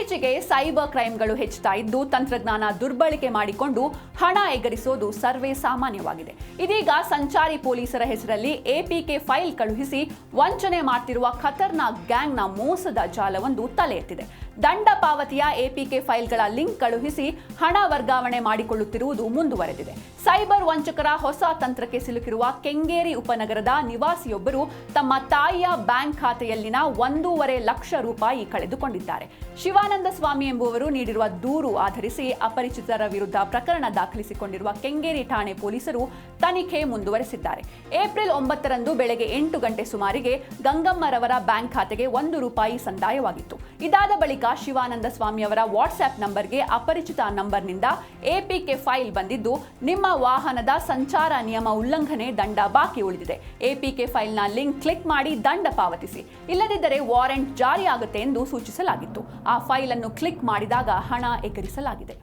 ಇತ್ತೀಚೆಗೆ ಸೈಬರ್ ಕ್ರೈಮ್ಗಳು ಹೆಚ್ಚುತ್ತಾ ಇದ್ದು ತಂತ್ರಜ್ಞಾನ ದುರ್ಬಳಕೆ ಮಾಡಿಕೊಂಡು ಹಣ ಎಗರಿಸೋದು ಸರ್ವೇ ಸಾಮಾನ್ಯವಾಗಿದೆ. ಇದೀಗ ಸಂಚಾರಿ ಪೊಲೀಸರ ಹೆಸರಲ್ಲಿ ಎಪಿಕೆ ಫೈಲ್ ಕಳುಹಿಸಿ ವಂಚನೆ ಮಾಡ್ತಿರುವ ಖತರ್ನಾಕ್ ಗ್ಯಾಂಗ್ನ ಮೋಸದ ಜಾಲವೊಂದು ತಲೆ ಎತ್ತಿದೆ. ದಂಡ ಪಾವತಿಯ ಎಪಿಕೆ ಫೈಲ್ಗಳ ಲಿಂಕ್ ಕಳುಹಿಸಿ ಹಣ ವರ್ಗಾವಣೆ ಮಾಡಿಕೊಳ್ಳುತ್ತಿರುವುದು ಮುಂದುವರೆದಿದೆ. ಸೈಬರ್ ವಂಚಕರ ಹೊಸ ತಂತ್ರಕ್ಕೆ ಸಿಲುಕಿರುವ ಕೆಂಗೇರಿ ಉಪನಗರದ ನಿವಾಸಿಯೊಬ್ಬರು ತಮ್ಮ ತಾಯಿಯ ಬ್ಯಾಂಕ್ ಖಾತೆಯಲ್ಲಿನ 1.5 ಲಕ್ಷ ರೂಪಾಯಿ ಕಳೆದುಕೊಂಡಿದ್ದಾರೆ. ಶಿವಾನಂದ ಸ್ವಾಮಿ ಎಂಬುವರು ನೀಡಿರುವ ದೂರು ಆಧರಿಸಿ ಅಪರಿಚಿತರ ವಿರುದ್ಧ ಪ್ರಕರಣ ದಾಖಲಿಸಿಕೊಂಡಿರುವ ಕೆಂಗೇರಿ ಠಾಣೆ ಪೊಲೀಸರು ತನಿಖೆ ಮುಂದುವರೆಸಿದ್ದಾರೆ. ಏಪ್ರಿಲ್ 9ರಂದು ಬೆಳಗ್ಗೆ 8 ಗಂಟೆ ಸುಮಾರಿಗೆ ಗಂಗಮ್ಮರವರ ಬ್ಯಾಂಕ್ ಖಾತೆಗೆ 1 ರೂಪಾಯಿ ಸಂದಾಯವಾಗಿತ್ತು. ಇದಾದ ಬಳಿಕ ಶಿವಾನಂದ ಸ್ವಾಮಿ ಅವರ ವಾಟ್ಸ್ಆಪ್ ನಂಬರ್ಗೆ ಅಪರಿಚಿತ ನಂಬರ್ನಿಂದ ಎಪಿಕೆ ಫೈಲ್ ಬಂದಿದ್ದು, ನಿಮ್ಮ ವಾಹನದ ಸಂಚಾರ ನಿಯಮ ಉಲ್ಲಂಘನೆ ದಂಡ ಬಾಕಿ ಉಳಿದಿದೆ. ಎಪಿಕೆ ಫೈಲ್ನ ಲಿಂಕ್ ಕ್ಲಿಕ್ ಮಾಡಿ ದಂಡ ಪಾವತಿಸಿ, ಇಲ್ಲದಿದ್ದರೆ ವಾರೆಂಟ್ ಜಾರಿಯಾಗುತ್ತೆ ಎಂದು ಸೂಚಿಸಲಾಗಿತ್ತು. ಆ ಫೈಲ್ ಅನ್ನು ಕ್ಲಿಕ್ ಮಾಡಿದಾಗ ಹಣ ಎಗರಿಸಲಾಗಿದೆ.